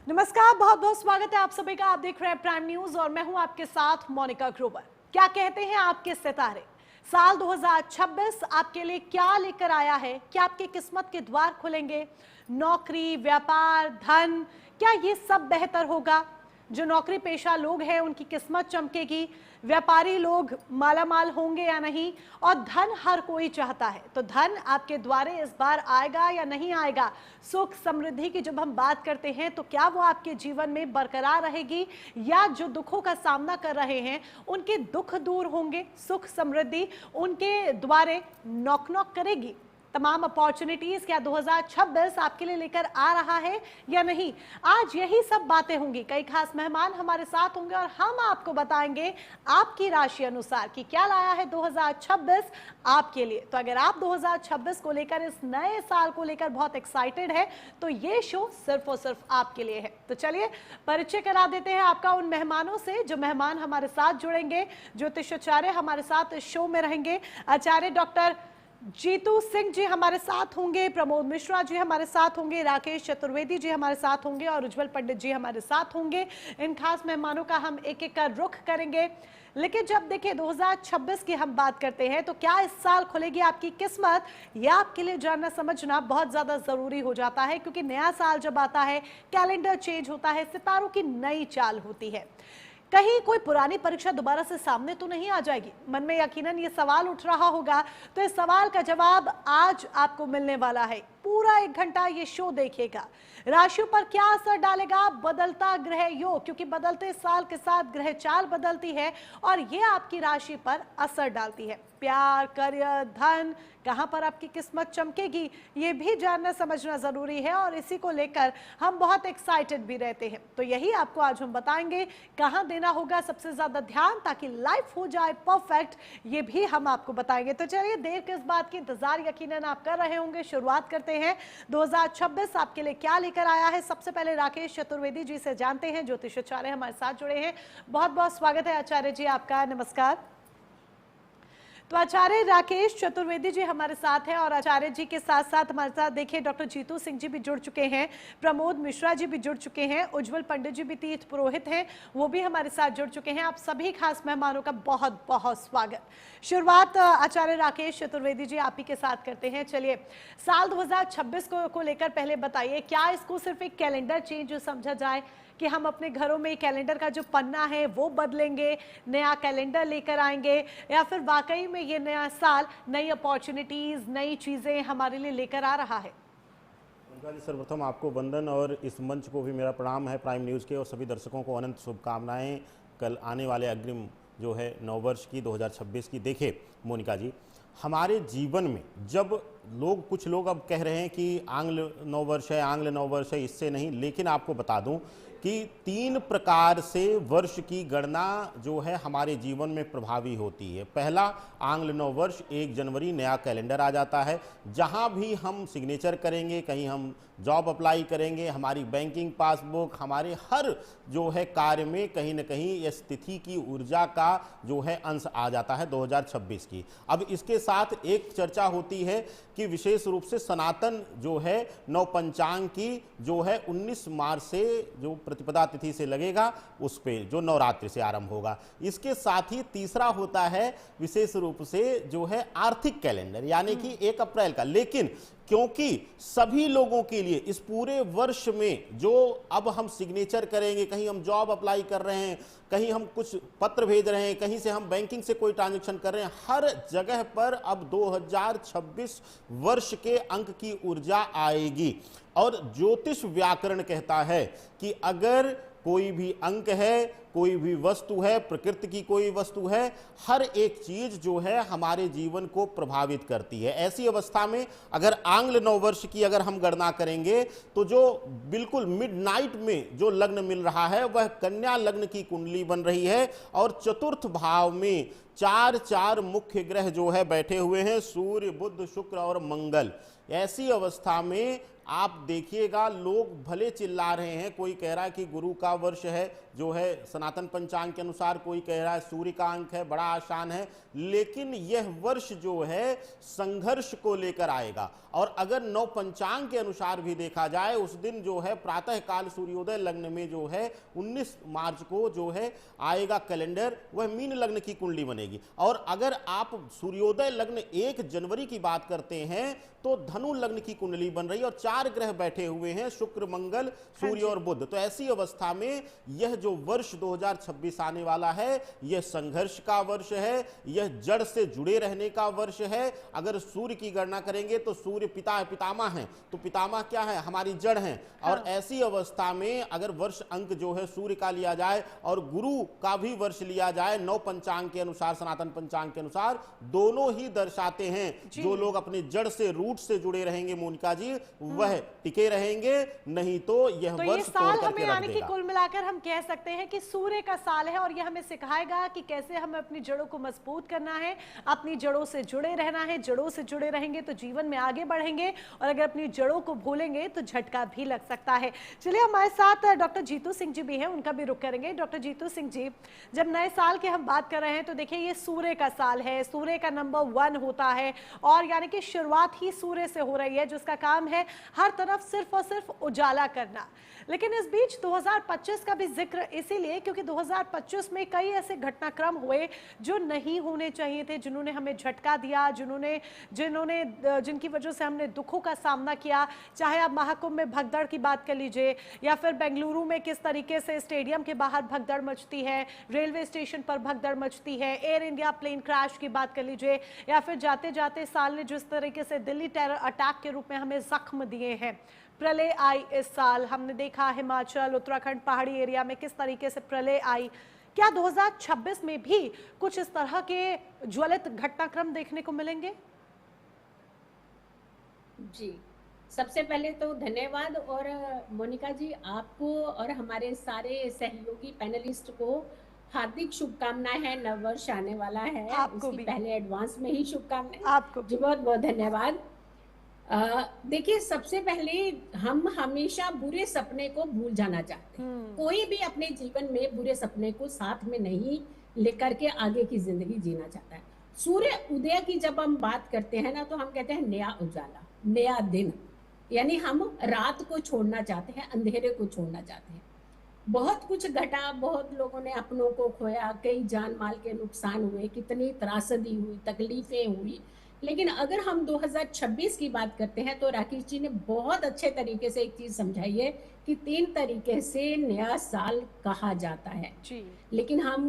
नमस्कार, बहुत बहुत स्वागत है आप सभी का। आप देख रहे हैं प्राइम न्यूज और मैं हूं आपके साथ मोनिका ग्रोवर। क्या कहते हैं आपके सितारे? साल 2026 आपके लिए क्या लेकर आया है? क्या आपकी किस्मत के द्वार खुलेंगे? नौकरी, व्यापार, धन, क्या ये सब बेहतर होगा? जो नौकरी पेशा लोग हैं उनकी किस्मत चमकेगी, व्यापारी लोग मालामाल होंगे या नहीं, और धन हर कोई चाहता है, तो धन आपके द्वारे इस बार आएगा या नहीं आएगा? सुख समृद्धि की जब हम बात करते हैं तो क्या वो आपके जीवन में बरकरार रहेगी, या जो दुखों का सामना कर रहे हैं उनके दुख दूर होंगे, सुख समृद्धि उनके द्वारे नॉक नॉक करेगी? तमाम अपॉर्चुनिटीज क्या 2026 आपके लिए लेकर आ रहा है या नहीं? आज यही सब बातें होंगी। कई खास मेहमान हमारे साथ होंगे और हम आपको बताएंगे आपकी राशि अनुसार कि क्या लाया है 2026 आपके लिए। तो अगर आप 2026 को लेकर, इस नए साल को लेकर बहुत एक्साइटेड है तो ये शो सिर्फ और सिर्फ आपके लिए है। तो चलिए परिचय करा देते हैं आपका उन मेहमानों से जो मेहमान हमारे साथ जुड़ेंगे। ज्योतिषाचार्य हमारे साथ इस शो में रहेंगे। आचार्य डॉक्टर जीतू सिंह जी हमारे साथ होंगे, प्रमोद मिश्रा जी हमारे साथ होंगे, राकेश चतुर्वेदी जी हमारे साथ होंगे और उज्जवल पंडित जी हमारे साथ होंगे। इन खास मेहमानों का हम एक एक कर रुख करेंगे। लेकिन जब देखिए 2026 की हम बात करते हैं तो क्या इस साल खुलेगी आपकी किस्मत, यह आपके लिए जानना समझना बहुत ज्यादा जरूरी हो जाता है, क्योंकि नया साल जब आता है कैलेंडर चेंज होता है, सितारों की नई चाल होती है। कहीं कोई पुरानी परीक्षा दोबारा से सामने तो नहीं आ जाएगी? मन में यकीनन ये सवाल उठ रहा होगा। तो इस सवाल का जवाब आज आपको मिलने वाला है। पूरा 1 घंटा ये शो देखिएगा। राशियों पर क्या असर डालेगा बदलता ग्रह योग, क्योंकि बदलते साल के साथ ग्रह चाल बदलती है और ये आपकी राशि पर असर डालती है। प्यार, करियर, धन, कहां पर आपकी किस्मत चमकेगी, ये भी जानना समझना जरूरी है और इसी को लेकर हम बहुत एक्साइटेड भी रहते हैं। तो यही आपको आज हम बताएंगे कहां देना होगा सबसे ज्यादा ध्यान ताकि लाइफ हो जाए परफेक्ट, ये भी हम आपको बताएंगे। तो चलिए देर किस बात की, इंतजार यकीनन आप कर रहे होंगे। शुरुआत करते हैं 2026 आपके लिए क्या लेकर आया है। सबसे पहले राकेश चतुर्वेदी जी से जानते हैं, ज्योतिषाचार्य हमारे साथ जुड़े हैं। बहुत बहुत स्वागत है आचार्य जी आपका। नमस्कार। तो आचार्य राकेश चतुर्वेदी जी हमारे साथ हैं और आचार्य जी के साथ साथ हमारे साथ देखिए डॉक्टर जीतू सिंह जी भी जुड़ चुके हैं, प्रमोद मिश्रा जी भी जुड़ चुके हैं, उज्जवल पंडित जी भी तीर्थ पुरोहित हैं, वो भी हमारे साथ जुड़ चुके हैं। आप सभी खास मेहमानों का बहुत बहुत स्वागत। शुरुआत आचार्य राकेश चतुर्वेदी जी आप ही के साथ करते हैं। चलिए साल 2026 को लेकर पहले बताइए, क्या इसको सिर्फ एक कैलेंडर चेंज समझा जाए कि हम अपने घरों में कैलेंडर का जो पन्ना है वो बदलेंगे, नया कैलेंडर लेकर आएंगे, या फिर वाकई में ये नया साल नई अपॉर्चुनिटीज, नई चीजें हमारे लिए लेकर आ रहा है? सर्वप्रथम आपको वंदन और इस मंच को भी मेरा प्रणाम है, प्राइम न्यूज़ के, और सभी दर्शकों को अनंत शुभकामनाएं कल आने वाले अग्रिम जो है नववर्ष की 2026 की। देखिए मोनिका जी, हमारे जीवन में जब कुछ लोग अब कह रहे हैं कि आंग्ल नववर्ष है, आंग्ल नववर्ष है, इससे नहीं, लेकिन आपको बता दूं कि 3 प्रकार से वर्ष की गणना जो है हमारे जीवन में प्रभावी होती है। पहला, आंग्ल नववर्ष 1 जनवरी नया कैलेंडर आ जाता है। जहां भी हम सिग्नेचर करेंगे, कहीं हम जॉब अप्लाई करेंगे, हमारी बैंकिंग पासबुक, हमारे हर जो है कार्य में कहीं ना कहीं इस तिथि की ऊर्जा का जो है अंश आ जाता है 2026 की। अब इसके साथ एक चर्चा होती है कि विशेष रूप से सनातन जो है नव पंचांग की जो है 19 मार्च से जो प्रतिपदा तिथि से लगेगा, उस पे जो नवरात्रि से आरंभ होगा। इसके साथ ही तीसरा होता है विशेष रूप से जो है आर्थिक कैलेंडर, यानी कि 1 अप्रैल का। लेकिन क्योंकि सभी लोगों के लिए इस पूरे वर्ष में जो अब हम सिग्नेचर करेंगे, कहीं हम जॉब अप्लाई कर रहे हैं, कहीं हम कुछ पत्र भेज रहे हैं, कहीं से हम बैंकिंग से कोई ट्रांजैक्शन कर रहे हैं, हर जगह पर अब 2026 वर्ष के अंक की ऊर्जा आएगी। और ज्योतिष व्याकरण कहता है कि अगर कोई भी अंक है, कोई भी वस्तु है, प्रकृति की कोई वस्तु है, हर एक चीज जो है हमारे जीवन को प्रभावित करती है। ऐसी अवस्था में अगर आंग्ल नववर्ष की अगर हम गणना करेंगे तो जो बिल्कुल मिडनाइट में जो लग्न मिल रहा है वह कन्या लग्न की कुंडली बन रही है और चतुर्थ भाव में 4 मुख्य ग्रह जो है बैठे हुए हैं, सूर्य, बुध, शुक्र और मंगल। ऐसी अवस्था में आप देखिएगा लोग भले चिल्ला रहे हैं, कोई कह रहा है कि गुरु का वर्ष है जो है सनातन सनातन पंचांग के अनुसार, कोई कह रहा है सूर्य का अंक है, बड़ा आसान है। लेकिन यह वर्ष जो है संघर्ष को लेकर आएगा। और अगर नव पंचांग के अनुसार भी देखा जाए, उस दिन जो है प्रातः काल सूर्योदय लग्न में जो है 19 मार्च को जो है आएगा कैलेंडर, वह मीन लग्न की कुंडली बनेगी। और अगर आप सूर्योदय लग्न 1 जनवरी की बात करते हैं तो धनु लग्न की कुंडली बन रही है और 4 ग्रह बैठे हुए हैं, शुक्र, मंगल, सूर्य और बुध। तो ऐसी अवस्था में यह जो वर्ष 2026 आने वाला है, यह संघर्ष का वर्ष है, यह जड़ से जुड़े रहने का वर्ष है। अगर सूर्य की गणना करेंगे तो सूर्य पिता पितामह है, तो पितामह क्या है, हमारी जड़ है। और ऐसी अवस्था में अगर वर्ष अंक जो है सूर्य का लिया जाए और गुरु का भी वर्ष लिया जाए, नव पंचांग के अनुसार, सनातन पंचांग के अनुसार, दोनों ही दर्शाते हैं जो लोग अपने जड़ से, रूट से जुड़े रहेंगे मोनिका जी, वह टिके रहेंगे, नहीं तो यह तो वर्ष ये साल तोड़ करके हमें, रख यानी कि देगा। कुल मिलाकर हम कह सकते हैं कि सूर्य का साल है और यह हमें सिखाएगा कि कैसे हमें अपनी जड़ों को मजबूत करना है, अपनी जड़ों से जुड़े रहना है। जड़ों से जुड़े रहेंगे तो जीवन में आगे बढ़ेंगे, और अगर अपनी जड़ों को भूलेंगे तो झटका भी लग सकता है। चलिए, हमारे साथ डॉक्टर जीतू सिंह जी भी हैं, उनका भी रुख करेंगे। डॉक्टर जीतू सिंह जी, जब नए साल के हम बात कर रहे हैं तो देखिए ये सूर्य का साल है, सूर्य का नंबर 1 होता है, और यानी कि शुरुआत ही सूर्य से हो रही है, जिसका काम है हर तरफ सिर्फ और सिर्फ उजाला करना। लेकिन इस बीच 2025 का भी जिक्र इसीलिए क्योंकि 2025 में कई ऐसे घटनाक्रम हुए जो नहीं होने चाहिए थे, जिन्होंने हमें झटका दिया, जिनकी वजह से हमने दुखों का सामना किया। चाहे आप महाकुंभ में भगदड़ की बात कर लीजिए, या फिर बेंगलुरु में किस तरीके से स्टेडियम के बाहर भगदड़ मचती है, रेलवे स्टेशन पर भगदड़ मचती है, एयर इंडिया प्लेन क्रैश की बात कर लीजिए, या फिर जाते जाते साल ने जिस तरीके से दिल्ली टेरर अटैक के रूप में हमें जख्म दिए हैं। प्रलय आई इस साल, हमने देखा हिमाचल, उत्तराखंड, पहाड़ी एरिया में किस तरीके से प्रलय आई। क्या 2026 में भी कुछ इस तरह के ज्वलित घटनाक्रम देखने को मिलेंगे? जी, सबसे पहले तो धन्यवाद, और मोनिका जी आपको और हमारे सारे सहयोगी पैनलिस्ट को हार्दिक शुभकामनाएं हैं। नव वर्ष आने वाला है, आपको उसकी भी पहले एडवांस में ही शुभकामनाएं आपको जी, बहुत बहुत धन्यवाद। देखिए, सबसे पहले हम हमेशा बुरे सपने को भूल जाना चाहते हैं। कोई भी अपने जीवन में बुरे सपने को साथ में नहीं लेकर के आगे की जिंदगी जीना चाहता है। सूर्य उदय की जब हम बात करते हैं ना, तो हम कहते हैं नया उजाला, नया दिन, यानी हम रात को छोड़ना चाहते हैं, अंधेरे को छोड़ना चाहते हैं। बहुत कुछ घटा, बहुत लोगों ने अपनों को खोया, कई जान माल के नुकसान हुए, कितनी त्रासदी हुई, तकलीफें हुई। लेकिन अगर हम 2026 की बात करते हैं तो राकेश जी ने बहुत अच्छे तरीके से एक चीज समझाई है कि 3 तरीके से नया साल कहा जाता है जी। लेकिन हम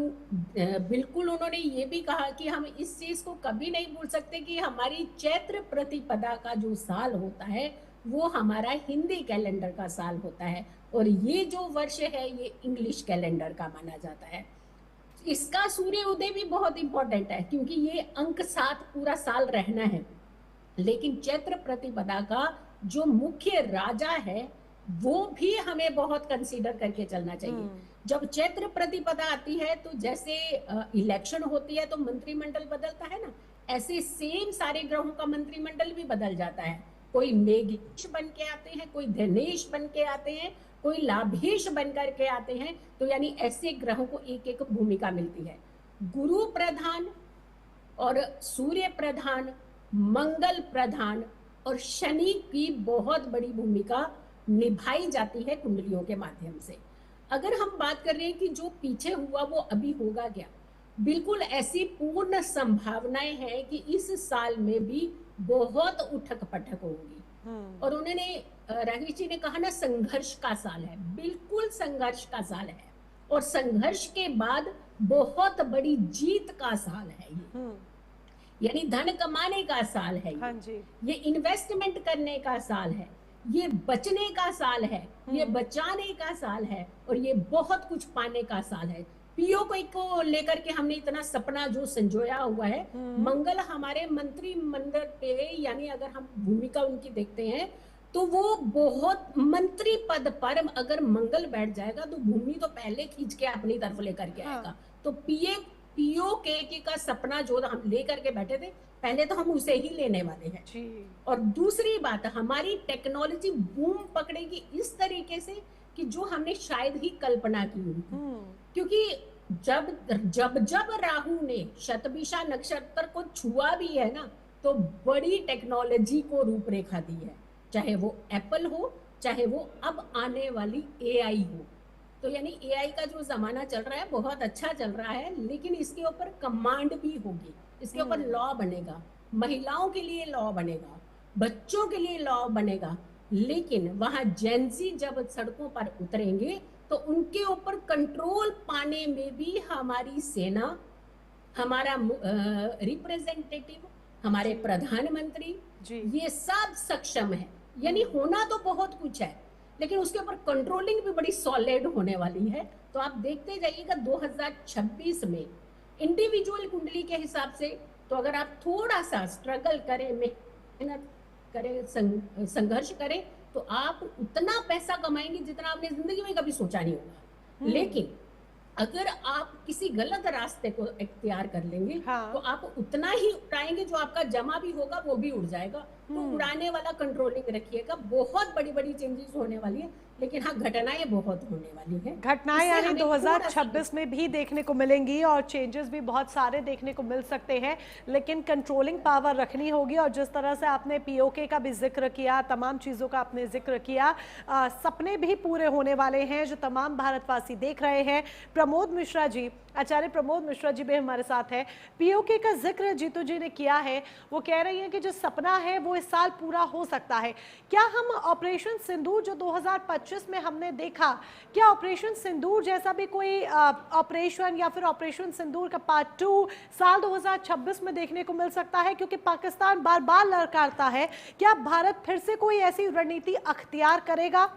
बिल्कुल, उन्होंने ये भी कहा कि हम इस चीज को कभी नहीं भूल सकते कि हमारी चैत्र प्रतिपदा का जो साल होता है वो हमारा हिंदी कैलेंडर का साल होता है, और ये जो वर्ष है ये इंग्लिश कैलेंडर का माना जाता है। इसका सूर्य उदय भी बहुत इंपॉर्टेंट है क्योंकि ये अंक 7 पूरा साल रहना है। लेकिन चैत्र प्रतिपदा का जो मुख्य राजा है वो भी हमें बहुत कंसीडर करके चलना चाहिए। जब चैत्र प्रतिपदा आती है तो जैसे इलेक्शन होती है तो मंत्रिमंडल बदलता है ना, ऐसे सेम सारे ग्रहों का मंत्रिमंडल भी बदल जाता है। कोई मेघेश बन के आते हैं, कोई धनेश बन के आते हैं, कोई लाभेश बन करके आते हैं। तो यानी ऐसे ग्रहों को एक एक भूमिका मिलती है। गुरु प्रधान और सूर्य प्रधान, मंगल प्रधान और शनि की बहुत बड़ी भूमिका निभाई जाती है कुंडलियों के माध्यम से। अगर हम बात कर रहे हैं कि जो पीछे हुआ वो अभी होगा क्या, बिल्कुल ऐसी पूर्ण संभावनाएं हैं कि इस साल में भी बहुत उठक पटक होगी। और उन्होंने, राकेश जी ने कहा ना, संघर्ष का साल है, बिल्कुल संघर्ष का साल है, और संघर्ष के बाद बहुत बड़ी जीत का साल है ये। यानी धन कमाने का साल है ये। हाँ जी। ये इन्वेस्टमेंट करने का साल है, ये बचने का साल है, ये बचाने का साल है, और ये बहुत कुछ पाने का साल है। पीओ को लेकर के हमने इतना सपना जो संजोया हुआ है। मंगल हमारे मंत्रिमंडल पे, यानी अगर हम भूमिका उनकी देखते हैं तो वो बहुत मंत्री पद पर अगर मंगल बैठ जाएगा तो भूमि तो पहले खींच के अपनी तरफ लेकर के आएगा। तो पीओ के का सपना जो हम लेकर के बैठे थे, पहले तो हम उसे ही लेने वाले हैं जी। और दूसरी बात, हमारी टेक्नोलॉजी बूम पकड़ेगी इस तरीके से कि जो हमने शायद ही कल्पना की होगी। क्योंकि जब जब जब राहु ने शतभिषा नक्षत्र को छुआ भी है ना, तो बड़ी टेक्नोलॉजी को रूपरेखा दी है, चाहे वो एप्पल हो, चाहे वो अब आने वाली एआई हो। तो यानी एआई का जो जमाना चल रहा है बहुत अच्छा चल रहा है, लेकिन इसके ऊपर कमांड भी होगी, इसके ऊपर लॉ बनेगा, महिलाओं के लिए लॉ बनेगा, बच्चों के लिए लॉ बनेगा। लेकिन वहां जेंजी जब सड़कों पर उतरेंगे तो उनके ऊपर कंट्रोल पाने में भी हमारी सेना, हमारा रिप्रेजेंटेटिव, हमारे प्रधानमंत्री, ये सब सक्षम है। यानी होना तो बहुत कुछ है, लेकिन उसके ऊपर कंट्रोलिंग भी बड़ी सॉलिड होने वाली है। तो आप देखते जाइएगा 2026 में इंडिविजुअल कुंडली के हिसाब से, तो अगर आप थोड़ा सा स्ट्रगल करें, मेहनत करें, संघर्ष करें, तो आप उतना पैसा कमाएंगे जितना आपने जिंदगी में कभी सोचा नहीं होगा। लेकिन अगर आप किसी गलत रास्ते को इख्तियार कर लेंगे, तो आप उतना ही उड़ाएंगे, जो आपका जमा भी होगा वो भी उड़ जाएगा। तो उड़ाने वाला कंट्रोलिंग रखिएगा। बहुत बड़ी बड़ी चेंजेस होने वाली है, लेकिन हाँ, घटनाएं बहुत होने वाली हैं। घटनाएं यानी 2026 में भी देखने को मिलेंगी और चेंजेस भी बहुत सारे देखने को मिल सकते हैं, लेकिन कंट्रोलिंग पावर रखनी होगी। और जिस तरह से आपने पीओके का भी जिक्र किया, तमाम चीज़ों का आपने जिक्र किया, सपने भी पूरे होने वाले हैं जो तमाम भारतवासी देख रहे हैं। प्रमोद मिश्रा जी, आचार्य प्रमोद मिश्रा जी भी हमारे साथ हैं। पीओके का जिक्र जीतू जी ने किया है, वो कह रही हैं कि जो सपना है वो इस साल पूरा हो सकता है। क्या हम ऑपरेशन सिंदूर जो 2025 में हमने देखा, क्या ऑपरेशन सिंदूर जैसा भी कोई ऑपरेशन या फिर ऑपरेशन सिंदूर का पार्ट 2 साल 2026 में देखने को मिल सकता है? क्योंकि पाकिस्तान बार बार ललकारता है, क्या भारत फिर से कोई ऐसी रणनीति अख्तियार करेगा?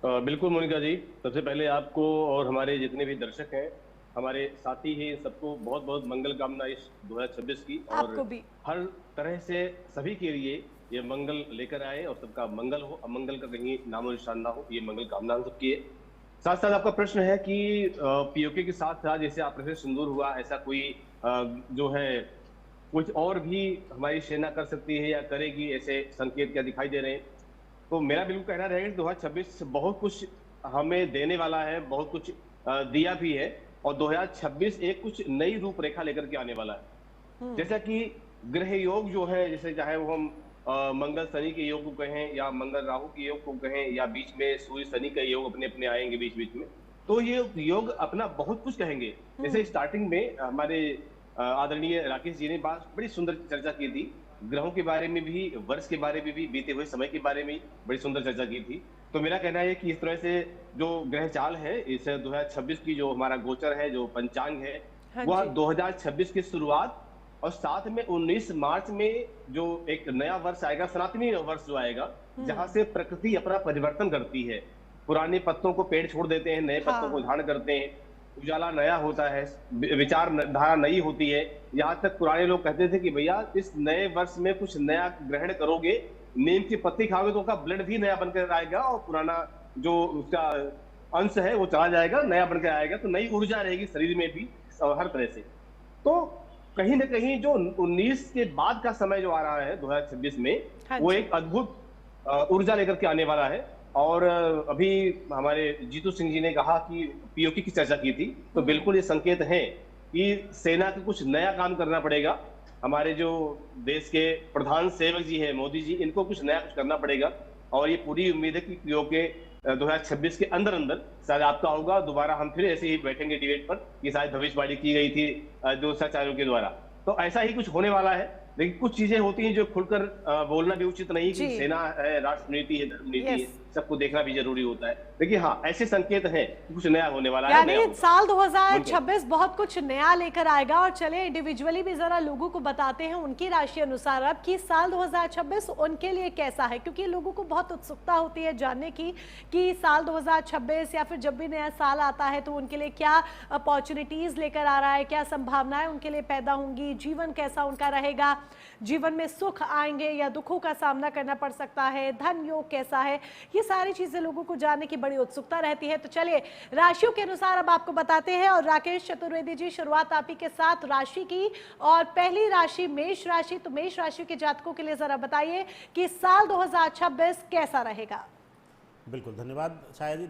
बिल्कुल मोनिका जी, सबसे पहले आपको और हमारे जितने भी दर्शक हैं, हमारे साथी हैं, सबको बहुत बहुत मंगल कामना इस 2026 की। और भी हर तरह से सभी के लिए ये मंगल लेकर आए और सबका मंगल हो, अमंगल का कहीं नामो निशान ना हो, ये मंगल कामना हम सबकी है। साथ साथ आपका प्रश्न है कि पीओके के साथ साथ जैसे ऑपरेशन सिंदूर हुआ, ऐसा कोई जो है कुछ और भी हमारी सेना कर सकती है या करेगी, ऐसे संकेत क्या दिखाई दे रहे हैं? तो मेरा बिल्कुल कहना रहेगा कि 2026 बहुत कुछ हमें देने वाला है, बहुत कुछ दिया भी है, और 2026 एक कुछ नई रूपरेखा लेकर के आने वाला है। जैसा कि ग्रह योग जो है, जैसे चाहे वो हम मंगल शनि के योग को कहें या मंगल राहु के योग को कहें या बीच में सूर्य शनि का योग अपने अपने आएंगे बीच बीच में, तो ये योग अपना बहुत कुछ कहेंगे। जैसे स्टार्टिंग में हमारे आदरणीय राकेश जी ने बड़ी सुंदर चर्चा की थी, ग्रहों के बारे में भी, वर्ष के बारे में भी, बीते हुए समय के बारे में बड़ी सुंदर चर्चा की थी। तो मेरा कहना है कि इस तरह से जो ग्रह चाल है, इस 2026 की जो हमारा गोचर है, जो पंचांग है, वह 2026 की शुरुआत और साथ में 19 मार्च में जो एक नया वर्ष आएगा, सनातनी वर्ष जो आएगा, जहां से प्रकृति अपना परिवर्तन करती है। पुराने पत्तों को पेड़ छोड़ देते हैं, नए पत्तों को धारण करते हैं, उजाला नया होता है, विचार धारा नई होती है। यहाँ तक पुराने लोग कहते थे कि भैया इस नए वर्ष में कुछ नया ग्रहण करोगे, नीम की पत्ती खाओगे तो उसका ब्लड भी नया बनकर आएगा और पुराना जो उसका अंश है वो चला जाएगा, नया बनकर आएगा। तो नई ऊर्जा रहेगी शरीर में भी और हर तरह से। तो कहीं ना कहीं जो 19 के बाद का समय जो आ रहा है 2026 में, वो एक अद्भुत ऊर्जा लेकर के आने वाला है। और अभी हमारे जीतू सिंह जी ने कहा कि पीओके की चर्चा की थी, तो बिल्कुल ये संकेत है कि सेना को कुछ नया काम करना पड़ेगा। हमारे जो देश के प्रधान सेवक जी हैं मोदी जी, इनको कुछ नया कुछ करना पड़ेगा। और ये पूरी उम्मीद है कि पीओके 2026 के अंदर अंदर शायद आपका होगा, दोबारा हम फिर ऐसे ही बैठेंगे डिबेट पर। ये शायद भविष्यवाणी की गई थी जो सचारों के द्वारा, तो ऐसा ही कुछ होने वाला है। लेकिन कुछ चीजें होती हैं जो खुलकर बोलना भी उचित नहीं कि सेना है, राष्ट्र नीति है, धर्म नीति है, सबको देखना भी जरूरी होता है। लेकिन हाँ, ऐसे संकेत हैं कुछ नया होने वाला है। यानी साल 2026 बहुत कुछ नया लेकर आएगा। और चले इंडिविजुअली भी जरा लोगों को बताते हैं उनकी राशि अनुसार अब कि साल 2026 उनके लिए कैसा है, क्योंकि लोगों को बहुत उत्सुकता होती है जानने की कि साल 2026 या फिर जब भी नया साल आता है तो उनके लिए क्या अपॉर्चुनिटीज लेकर आ रहा है, क्या संभावनाएं उनके लिए पैदा होंगी, जीवन कैसा उनका रहेगा, जीवन में सुख आएंगे या दुखों का सामना करना पड़ सकता है, धन योग कैसा है, ये सारी चीजें लोगों को जानने की बड़ी उत्सुकता रहती है। तो चलिए राशियों के अनुसार अब आपको बताते हैं। और राकेश चतुर्वेदी जी, शुरुआत आप ही के साथ राशि की, और पहली राशि मेष राशि। तो मेष राशि के जातकों के लिए जरा बताइए कि साल 2026 कैसा रहेगा। बिल्कुल, धन्यवाद छाया जी।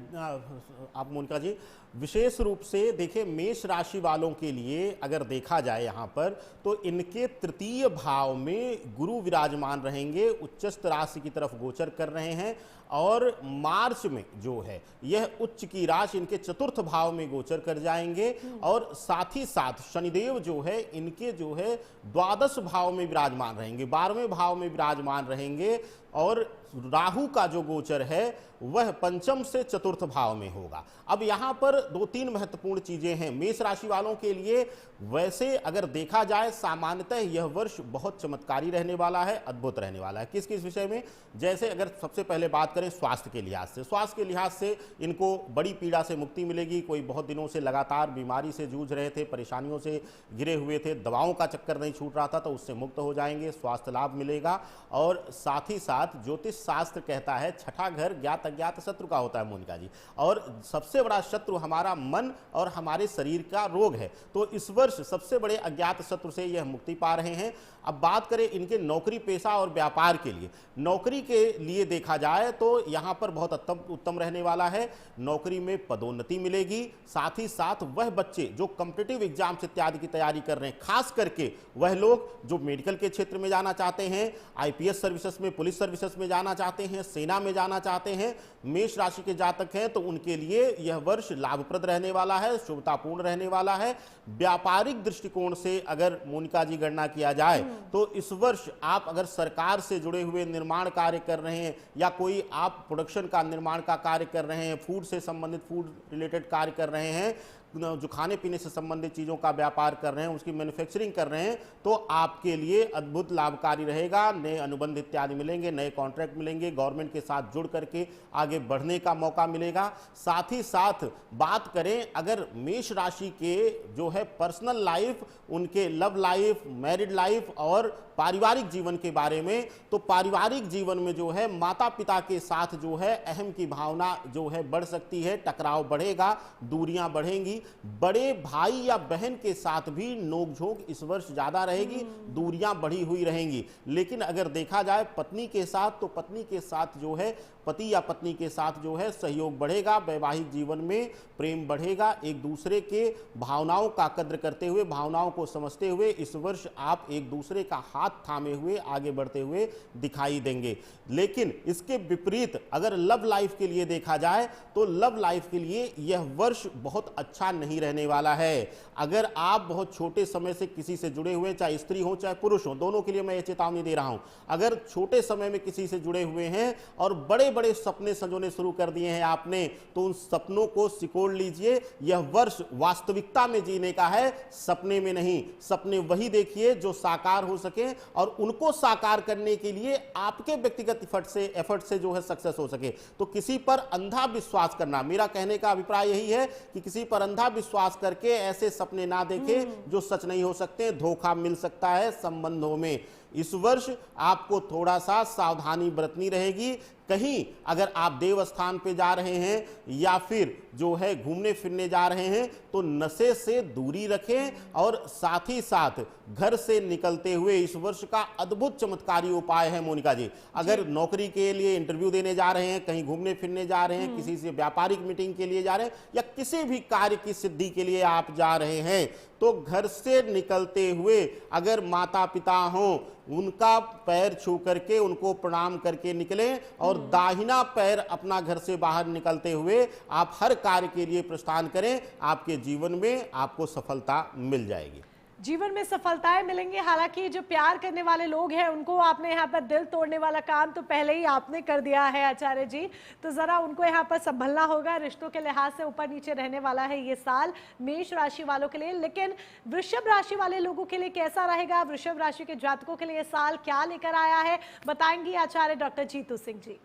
आप मोनिका जी, विशेष रूप से देखिए मेष राशि वालों के लिए अगर देखा जाए यहाँ पर, तो इनके तृतीय भाव में गुरु विराजमान रहेंगे, उच्चस्थ राशि की तरफ गोचर कर रहे हैं, और मार्च में जो है यह उच्च की राशि इनके चतुर्थ भाव में गोचर कर जाएंगे, और साथ ही साथ शनिदेव जो है इनके जो है द्वादश भाव में विराजमान रहेंगे, 12वें भाव में विराजमान रहेंगे, और राहु का जो गोचर है वह पंचम से चतुर्थ भाव में होगा। अब यहाँ पर दो तीन महत्वपूर्ण चीजें हैं मेष राशि वालों के लिए। वैसे अगर देखा जाए सामान्यतः यह वर्ष बहुत चमत्कारी रहने वाला है, अद्भुत रहने वाला है। किस किस विषय में? जैसे अगर सबसे पहले बात करें स्वास्थ्य के लिहाज से, स्वास्थ्य के लिहाज से इनको बड़ी पीड़ा से मुक्ति मिलेगी। कोई बहुत दिनों से लगातार बीमारी से जूझ रहे थे, परेशानियों से घिरे हुए थे, दवाओं का चक्कर नहीं छूट रहा था, तो उससे मुक्त हो जाएंगे, स्वास्थ्य लाभ मिलेगा। और साथ ही साथ ज्योतिष शास्त्र कहता है छठा घर ज्ञात अज्ञात शत्रु का होता है मोनिका जी, और सबसे बड़ा शत्रु हमारा मन और हमारे शरीर का रोग है। तो इस वर्ष सबसे बड़े अज्ञात शत्रु से यह मुक्ति पा रहे हैं। अब बात करें इनके नौकरी पेशा और व्यापार के लिए, नौकरी के लिए देखा जाए तो यहां पर बहुत उत्तम रहने वाला है। नौकरी में पदोन्नति मिलेगी, साथ ही साथ वह बच्चे जो कॉम्पिटिटिव एग्जाम्स इत्यादि की तैयारी कर रहे हैं, खास करके वह लोग जो मेडिकल के क्षेत्र में जाना चाहते हैं, आईपीएस सर्विसेज में, पुलिस सर्विसेज में जाना चाहते हैं, सेना में जाना चाहते हैं, मेष राशि के जातक हैं, तो उनके लिए यह वर्ष लाभप्रद रहने वाला है, शुभतापूर्ण रहने वाला है। व्यापारिक दृष्टिकोण से अगर मोनिका जी गणना किया जाए तो इस वर्ष आप अगर सरकार से जुड़े हुए निर्माण कार्य कर रहे हैं, या कोई आप प्रोडक्शन का निर्माण का कार्य कर रहे हैं, फूड से संबंधित फूड रिलेटेड कार्य कर रहे हैं, जो खाने पीने से संबंधित चीज़ों का व्यापार कर रहे हैं, उसकी मैन्युफैक्चरिंग कर रहे हैं, तो आपके लिए अद्भुत लाभकारी रहेगा। नए अनुबंध इत्यादि मिलेंगे, नए कॉन्ट्रैक्ट मिलेंगे, गवर्नमेंट के साथ जुड़ करके आगे बढ़ने का मौका मिलेगा। साथ ही साथ बात करें अगर मेष राशि के जो है पर्सनल लाइफ, उनके लव लाइफ, मैरिड लाइफ और पारिवारिक जीवन के बारे में, तो पारिवारिक जीवन में जो है माता पिता के साथ जो है अहम की भावना जो है बढ़ सकती है, टकराव बढ़ेगा, दूरियां बढ़ेंगी। बड़े भाई या बहन के साथ भी नोकझोंक इस वर्ष ज्यादा रहेगी, दूरियां बढ़ी हुई रहेंगी। लेकिन अगर देखा जाए पत्नी के साथ, तो पत्नी के साथ जो है, पति या पत्नी के साथ जो है सहयोग बढ़ेगा, वैवाहिक जीवन में प्रेम बढ़ेगा। एक दूसरे के भावनाओं का कद्र करते हुए, भावनाओं को समझते हुए इस वर्ष आप एक दूसरे का हाथ थामे हुए आगे बढ़ते हुए दिखाई देंगे। लेकिन इसके विपरीत अगर लव लाइफ के लिए देखा जाए तो लव लाइफ के लिए यह वर्ष बहुत अच्छा नहीं रहने वाला है। अगर आप बहुत छोटे समय से किसी से जुड़े हुए, चाहे स्त्री हो चाहे पुरुष हो, दोनों के लिए मैं ये चेतावनी दे रहा हूं, अगर छोटे समय में किसी से जुड़े हुए हैं और बड़े बड़े सपने संजोने शुरू कर दिए हैं आपने, तो उन सपनों को सिकोड़ लीजिए। यह वर्ष वास्तविकता में जीने का है, सपने में नहीं। सपने वही देखिए जो साकार हो सके, और उनको साकार करने के लिए आपके व्यक्तिगत एफर्ट से जो है सक्सेस हो सके। तो किसी पर अंधा विश्वास करना, मेरा कहने का अभिप्राय यही है कि किसी पर अंधा विश्वास करके ऐसे सपने ना देखें जो सच नहीं हो सकते। धोखा मिल सकता है संबंधों में। इस वर्ष आपको थोड़ा सा सावधानी बरतनी रहेगी। कहीं अगर आप देव स्थान पे जा रहे हैं या फिर जो है घूमने फिरने जा रहे हैं, तो नशे से दूरी रखें। और साथ ही साथ घर से निकलते हुए इस वर्ष का अद्भुत चमत्कारी उपाय है मोनिका जी, अगर नौकरी के लिए इंटरव्यू देने जा रहे हैं, कहीं घूमने फिरने जा रहे हैं, किसी से व्यापारिक मीटिंग के लिए जा रहे हैं, या किसी भी कार्य की सिद्धि के लिए आप जा रहे हैं, तो घर से निकलते हुए अगर माता पिता हों, उनका पैर छू करके उनको प्रणाम करके निकलें, और दाहिना पैर अपना घर से बाहर निकलते हुए आप हर कार्य के लिए प्रस्थान करें। आपके जीवन में आपको सफलता मिल जाएगी। जीवन में सफलताएं मिलेंगी। हालांकि जो प्यार करने वाले लोग हैं उनको आपने यहाँ पर दिल तोड़ने वाला काम तो पहले ही आपने कर दिया है आचार्य जी, तो जरा उनको यहाँ पर संभलना होगा। रिश्तों के लिहाज से ऊपर नीचे रहने वाला है ये साल मेष राशि वालों के लिए। लेकिन वृषभ राशि वाले लोगों के लिए कैसा रहेगा? वृषभ राशि के जातकों के लिए ये साल क्या लेकर आया है, बताएंगी आचार्य डॉक्टर जीतू सिंह जी।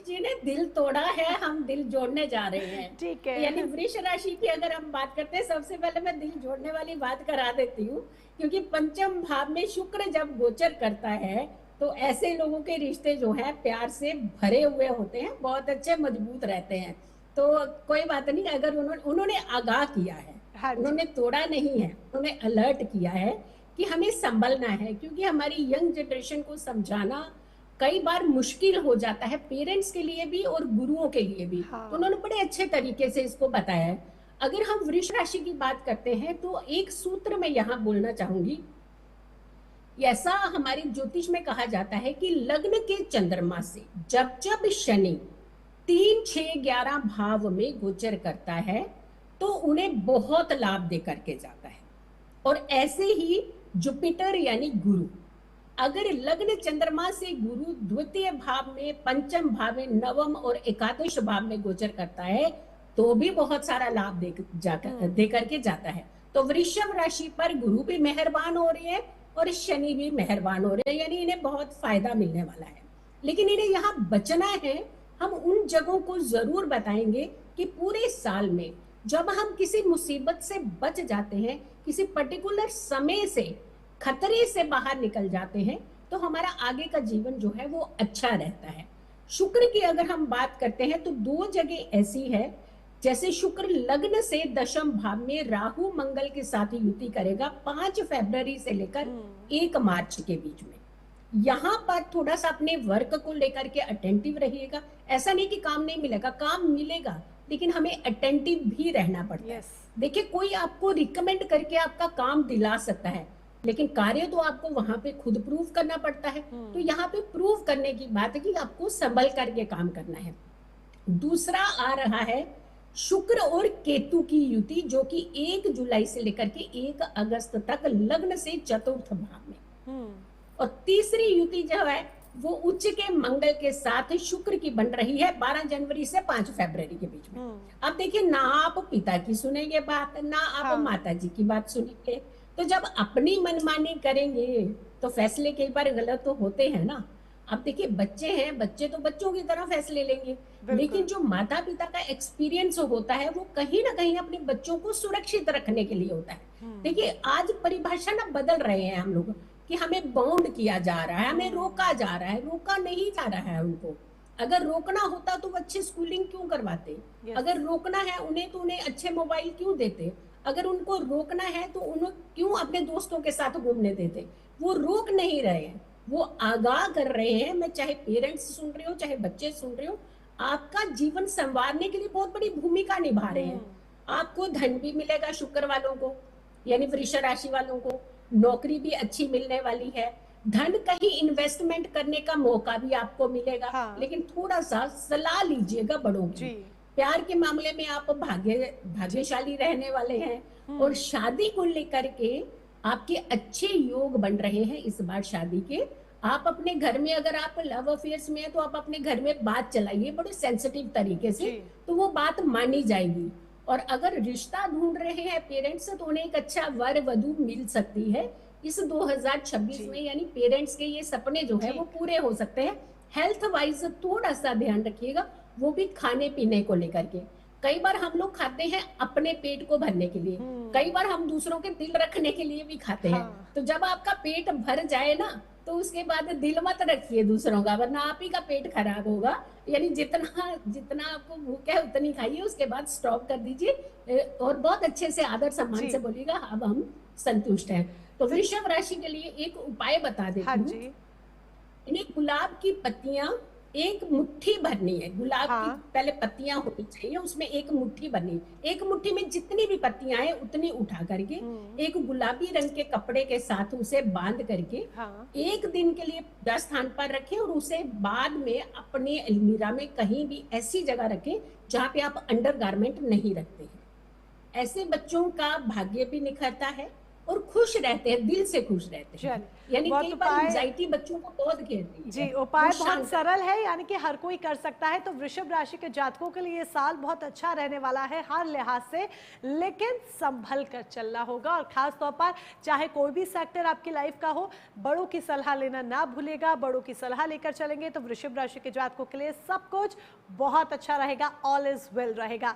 जी ने दिल तोड़ा है, हम दिल जोड़ने जा रहे हैं। ठीक है, यानी वृष राशि की अगर हम बात करते हैं, सबसे पहले मैं दिल जोड़ने वाली बात करा देती हूँ, क्योंकि पंचम भाव में शुक्र जब गोचर करता है तो ऐसे लोगों के रिश्ते जो है प्यार से भरे हुए होते हैं, बहुत अच्छे मजबूत रहते हैं। तो कोई बात नहीं, अगर उन्होंने आगाह किया है, उन्होंने तोड़ा नहीं है, उन्होंने अलर्ट किया है कि हमें संभलना है, क्योंकि हमारी यंग जनरेशन को समझाना कई बार मुश्किल हो जाता है पेरेंट्स के लिए भी और गुरुओं के लिए भी। हाँ। तो उन्होंने बड़े अच्छे तरीके से इसको बताया है। अगर हम वृष राशि की बात करते हैं तो एक सूत्र मैं यहाँ बोलना चाहूंगी। ऐसा हमारे ज्योतिष में कहा जाता है कि लग्न के चंद्रमा से जब जब शनि 3, 6, 11 भाव में गोचर करता है तो उन्हें बहुत लाभ दे करके जाता है। और ऐसे ही जुपिटर यानी गुरु, अगर लग्न चंद्रमा से गुरु द्वितीय भाव में, पंचम भाव में, नवम और एकादश भाव में गोचर करता है तो भी बहुत सारा लाभ दे करके जाता है। तो वृषभ राशि पर गुरु भी मेहरबान हो रही है और शनि भी मेहरबान हो रहे हैं, यानी इन्हें बहुत फायदा मिलने वाला है। लेकिन इन्हें यहाँ बचना है। हम उन जगहों को जरूर बताएंगे कि पूरे साल में जब हम किसी मुसीबत से बच जाते हैं, किसी पर्टिकुलर समय से खतरे से बाहर निकल जाते हैं, तो हमारा आगे का जीवन जो है वो अच्छा रहता है। शुक्र की अगर हम बात करते हैं तो 2 जगह ऐसी है, जैसे शुक्र लग्न से दशम भाव में राहु मंगल के साथ युति करेगा 5 फरवरी से लेकर 1 मार्च के बीच में। यहाँ पर थोड़ा सा अपने वर्क को लेकर के अटेंटिव रहिएगा। ऐसा नहीं कि काम नहीं मिलेगा, काम मिलेगा, लेकिन हमें अटेंटिव भी रहना पड़ता है। देखिए, कोई आपको रिकमेंड करके आपका काम दिला सकता है, लेकिन कार्य तो आपको वहां पे खुद प्रूव करना पड़ता है। तो यहाँ पे प्रूव करने की बात है कि आपको संभल करके काम करना है। दूसरा आ रहा है शुक्र और केतु की युति, जो कि 1 जुलाई से लेकर के 1 अगस्त तक लग्न से चतुर्थ भाव में। और तीसरी युति जो है वो उच्च के मंगल के साथ शुक्र की बन रही है 12 जनवरी से 5 फरवरी के बीच में। अब देखिए, ना आप पिता की सुनेंगे बात, ना आप माता जी की बात सुनेंगे। तो जब अपनी मनमानी करेंगे तो फैसले कई बार गलत तो होते हैं ना। अब देखिए, बच्चे हैं, बच्चे तो बच्चों की तरह फैसले लेंगे, लेकिन जो माता पिता का एक्सपीरियंस होता है वो कहीं ना कहीं अपने बच्चों को सुरक्षित रखने के लिए होता है। देखिए, आज परिभाषा ना बदल रहे हैं हम लोग कि हमें बाउंड किया जा रहा है, हमें रोका जा रहा है। रोका नहीं जा रहा है उनको। अगर रोकना होता तो वो अच्छी स्कूलिंग क्यों करवाते? अगर रोकना है उन्हें तो उन्हें अच्छे मोबाइल क्यों देते? अगर उनको रोकना है तो उन्हें क्यों अपने दोस्तों के साथ घूमने देते? वो रोक नहीं रहे हैं, वो आगाह कर रहे हैं। मैं चाहे पेरेंट्स सुन रहे हो, चाहे बच्चे सुन रहे हो, आपका जीवन संवारने के लिए बहुत बड़ी भूमिका निभा रहे हैं। आपको धन भी मिलेगा शुक्र वालों को, यानी वृष राशि वालों को नौकरी भी अच्छी मिलने वाली है। धन कहीं इन्वेस्टमेंट करने का मौका भी आपको मिलेगा। लेकिन थोड़ा सा सलाह लीजिएगा बड़ों की। प्यार के मामले में आप भाग्यशाली रहने वाले हैं और शादी को लेकर के आपके अच्छे योग बन रहे हैं इस बार शादी के। आप अपने घर में, अगर आप लव अफेयर्स में है तो आप अपने घर में बात चलाइए बड़े सेंसिटिव तरीके से, तो वो बात मानी जाएगी। और अगर रिश्ता ढूंढ रहे हैं पेरेंट्स तो उन्हें एक अच्छा वर वधू मिल सकती है इस 2026 में, यानी पेरेंट्स के ये सपने जो है वो पूरे हो सकते हैं। हेल्थ वाइज थोड़ा सा ध्यान रखिएगा, वो भी खाने पीने को लेकर के। कई बार हम लोग खाते हैं अपने पेट को भरने के लिए, कई बार हम दूसरों के दिल रखने के लिए भी खाते हैं। तो जब आपका पेट भर जाए ना तो उसके बाद दिल मत रखिए दूसरों का, वरना आप ही का पेट खराब होगा। यानी जितना आपको भूख है उतनी खाइए, उसके बाद स्टॉप कर दीजिए और बहुत अच्छे से आदर सम्मान से बोलिएगा अब हम संतुष्ट हैं। तो वृषभ राशि के लिए एक उपाय बता देती हूँ। इन्हें गुलाब की पत्तियां 1 मुट्ठी भरनी है। गुलाब की पहले पत्तियां होनी चाहिए, उसमें 1 मुट्ठी भरनी है। 1 मुट्ठी में जितनी भी पत्तियां हैं उतनी उठा करके एक गुलाबी रंग के कपड़े के साथ उसे बांध करके 1 दिन के लिए पूजा स्थान पर रखें और उसे बाद में अपने अलमीरा में कहीं भी ऐसी जगह रखें जहाँ पे आप अंडरगारमेंट नहीं रखते हैं। ऐसे बच्चों का भाग्य भी निखरता है और खुश रहते हैं, दिल से खुश रहते हैं। यानी कई बार एंजाइटी बच्चों को बहुत घेरती है। जी, उपाय बहुत सरल है, यानी कि हर कोई कर सकता है। तो वृषभ राशि के जातकों के लिए ये साल बहुत अच्छा रहने वाला है हर लिहाज से, लेकिन संभल कर चलना होगा। और खास तौर पर चाहे कोई भी सेक्टर आपकी लाइफ का हो, बड़ों की सलाह लेना ना भूलेगा। बड़ों की सलाह लेकर चलेंगे तो वृषभ राशि के जातकों के लिए सब कुछ बहुत अच्छा रहेगा, ऑल इज वेल रहेगा।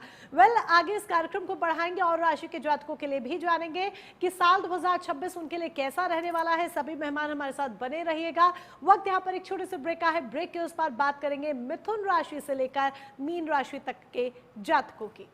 आगे इस कार्यक्रम को बढ़ाएंगे और राशि के जातकों के लिए भी जानेंगे कि साल 2026 उनके लिए कैसा रहने वाला है। सभी मेहमान हमारे साथ बने रहिएगा। वक्त यहाँ पर एक छोटे से ब्रेक का है। ब्रेक के उस पार बात करेंगे मिथुन राशि से लेकर मीन राशि तक के जातकों की।